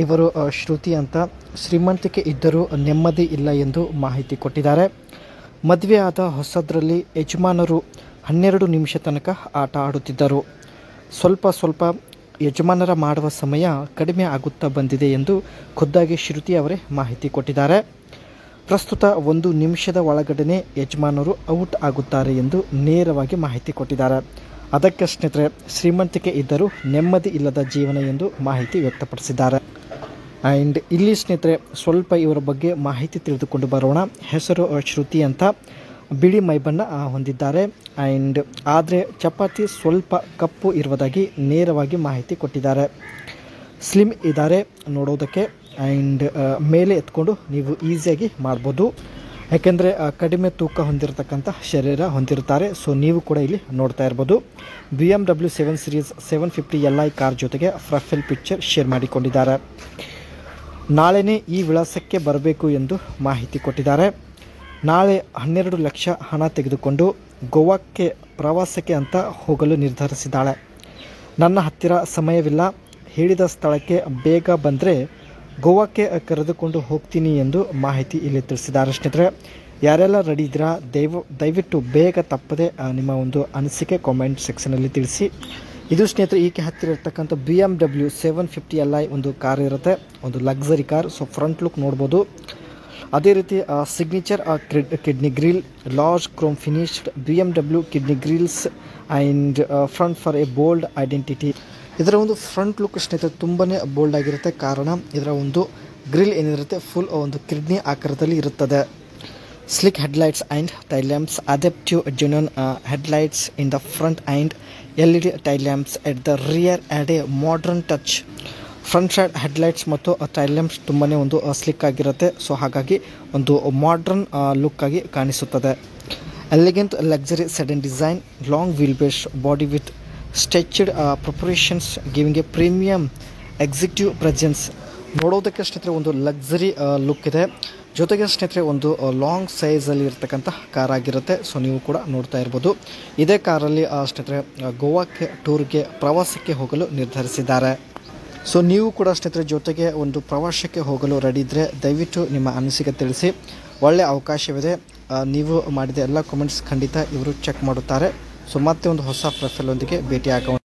ಇವರು ಶ್ರುತಿ ಅಂತ ಶ್ರೀಮಂತಿಕೆ ಇದ್ದರೂ ನೆಮ್ಮದಿ ಇಲ್ಲ ಎಂದು ಮಾಹಿತಿ ಕೊಟ್ಟಿದ್ದಾರೆ. ಮದುವೆ ಆದ ಹೊಸದರಲ್ಲಿ ಯಜಮಾನರು 12 ನಿಮಿಷ ತನಕ ಆಟ ಆಡುತ್ತಿದ್ದರು. ಸ್ವಲ್ಪ ಯಜಮಾನರ ಮಾಡುವ ಸಮಯ ಕಡಿಮೆ ಆಗುತ್ತಾ ಬಂದಿದೆ ಎಂದು ಖುದ್ದಾಗಿ ಶ್ರುತಿ ಅವರೇ ಮಾಹಿತಿ ಕೊಟ್ಟಿದ್ದಾರೆ. ಪ್ರಸ್ತುತ 1 ನಿಮಿಷದ ಒಳಗಡೆ ಯಜಮಾನರು ಔಟ್ ಆಗುತ್ತಾರೆ ಎಂದು ನೇರವಾಗಿ ಮಾಹಿತಿ ಕೊಟ್ಟಿದ್ದಾರೆ. ಅದಕ್ಕೆ ಸ್ನೇಹಿತರೆ ಶ್ರೀಮಂತಿಕೆ ಇದ್ದರೂ ನೆಮ್ಮದಿ ಇಲ್ಲದ ಜೀವನ ಎಂದು ಮಾಹಿತಿ ವ್ಯಕ್ತಪಡಿಸಿದ್ದಾರೆ. ಆ್ಯಂಡ್ ಇಲ್ಲಿ ಸ್ನೇಹಿತರೆ ಸ್ವಲ್ಪ ಇವರ ಬಗ್ಗೆ ಮಾಹಿತಿ ತಿಳಿದುಕೊಂಡು ಬರೋಣ. ಹೆಸರು ಶ್ರುತಿ ಅಂತ, ಬಿಳಿ ಮೈಬಣ್ಣ ಹೊಂದಿದ್ದಾರೆ. ಆ್ಯಂಡ್ ಆದರೆ ಚಪಾತಿ ಸ್ವಲ್ಪ ಕಪ್ಪು ಇರುವುದಾಗಿ ನೇರವಾಗಿ ಮಾಹಿತಿ ಕೊಟ್ಟಿದ್ದಾರೆ. ಸ್ಲಿಮ್ ಇದ್ದಾರೆ ನೋಡೋದಕ್ಕೆ. ಆ್ಯಂಡ್ ಮೇಲೆ ಎತ್ಕೊಂಡು ನೀವು ಈಸಿಯಾಗಿ ಮಾಡ್ಬೋದು, ಯಾಕೆಂದರೆ ಕಡಿಮೆ ತೂಕ ಹೊಂದಿರತಕ್ಕಂಥ ಶರೀರ ಹೊಂದಿರುತ್ತಾರೆ. ಸೊ ನೀವು ಕೂಡ ಇಲ್ಲಿ ನೋಡ್ತಾ ಇರ್ಬೋದು. BMW 7 Series 750 Li ಕಾರ್ ಜೊತೆಗೆ ಪ್ರೊಫೈಲ್ ಪಿಕ್ಚರ್ ಶೇರ್ ಮಾಡಿಕೊಂಡಿದ್ದಾರೆ. ನಾಳೆನೇ ಈ ವಿಳಾಸಕ್ಕೆ ಬರಬೇಕು ಎಂದು ಮಾಹಿತಿ ಕೊಟ್ಟಿದ್ದಾರೆ. ನಾಳೆ 12 ಲಕ್ಷ ಹಣ ತೆಗೆದುಕೊಂಡು ಗೋವಾಕ್ಕೆ ಪ್ರವಾಸಕ್ಕೆ ಅಂತ ಹೋಗಲು ನಿರ್ಧರಿಸಿದ್ದಾಳೆ. ನನ್ನ ಹತ್ತಿರ ಸಮಯವಿಲ್ಲ, ಹೇಳಿದ ಸ್ಥಳಕ್ಕೆ ಬೇಗ ಬಂದರೆ ಗೋವಾಕ್ಕೆ ಕರೆದುಕೊಂಡು ಹೋಗ್ತೀನಿ ಎಂದು ಮಾಹಿತಿ ಇಲ್ಲಿ ತಿಳಿಸಿದ್ದಾರೆ. ಸ್ನೇಹಿತರೆ ಯಾರೆಲ್ಲ ರೆಡಿ ಇದ್ದೀರಾ ದಯವಿಟ್ಟು ಬೇಗ ತಪ್ಪದೆ ನಿಮ್ಮ ಒಂದು ಅನಿಸಿಕೆ ಕಾಮೆಂಟ್ ಸೆಕ್ಷನಲ್ಲಿ ತಿಳಿಸಿ. ಇದು ಸ್ನೇಹಿತರೆ ಈಕೆ ಹತ್ತಿರ ಇರ್ತಕ್ಕಂಥ BMW 750 Li ಒಂದು ಕಾರ್ ಇರುತ್ತೆ, ಒಂದು luxury car. So front look ನೋಡ್ಬೋದು. ಅದೇ ರೀತಿ signature kidney grill, large chrome finished BMW kidney grills and front for a bold identity. ಇದರ ಒಂದು ಫ್ರಂಟ್ ಲುಕ್ ಸ್ನೇಹಿತರೆ ತುಂಬಾ ಬೋಲ್ಡ್ ಆಗಿರುತ್ತೆ. ಕಾರಣ ಇದರ ಒಂದು ಗ್ರಿಲ್ ಏನಿರುತ್ತೆ ಫುಲ್ ಒಂದು ಕಿಡ್ನಿ ಆಕಾರದಲ್ಲಿ ಇರುತ್ತದೆ. Sleek headlights and tail lamps, adaptive genuine headlights in the front and LED tail lamps at the rear add a modern touch. Front side headlights ಮತ್ತು ಟೈಲ್ ಲ್ಯಾಂಪ್ಸ್ ತುಂಬಾ ಒಂದು ಸ್ಲಿಕ್ ಆಗಿರುತ್ತೆ. So ಹಾಗಾಗಿ ಒಂದು modern look ಆಗಿ ಕಾಣಿಸುತ್ತದೆ. Elegant luxury sedan design, long wheel base body with stretched proportions giving a premium executive presence. ನೋಡೋದಕ್ಕೆ ಸ್ನೇಹಿತರೆ ಒಂದು ಲಕ್ಸರಿ ಲುಕ್ ಇದೆ. ಜೊತೆಗೆ ಸ್ನೇಹಿತರೆ ಒಂದು ಲಾಂಗ್ ಸೈಜಲ್ಲಿ ಇರ್ತಕ್ಕಂಥ ಕಾರ್ ಆಗಿರುತ್ತೆ. ಸೊ ನೀವು ಕೂಡ ನೋಡ್ತಾ ಇರ್ಬೋದು. ಇದೇ ಕಾರಲ್ಲಿ ಸ್ನೇಹಿತರೆ ಗೋವಾಕ್ಕೆ ಟೂರ್ಗೆ ಪ್ರವಾಸಕ್ಕೆ ಹೋಗಲು ನಿರ್ಧರಿಸಿದ್ದಾರೆ. ಸೊ ನೀವು ಕೂಡ ಸ್ನೇಹಿತರೆ ಜೊತೆಗೆ ಒಂದು ಪ್ರವಾಸಕ್ಕೆ ಹೋಗಲು ರೆಡಿ ಇದ್ದರೆ ದಯವಿಟ್ಟು ನಿಮ್ಮ ಅನಿಸಿಕೆ ತಿಳಿಸಿ. ಒಳ್ಳೆಯ ಅವಕಾಶವಿದೆ. ನೀವು ಮಾಡಿದ ಎಲ್ಲ ಕಾಮೆಂಟ್ಸ್ ಖಂಡಿತ ಇವರು ಚೆಕ್ ಮಾಡುತ್ತಾರೆ. ಸೊ ಮತ್ತೆ ಒಂದು ಹೊಸ ಪ್ರೊಫೈಲ್ ಒಂದಿಗೆ ಭೇಟಿ ಆಗೋಣ.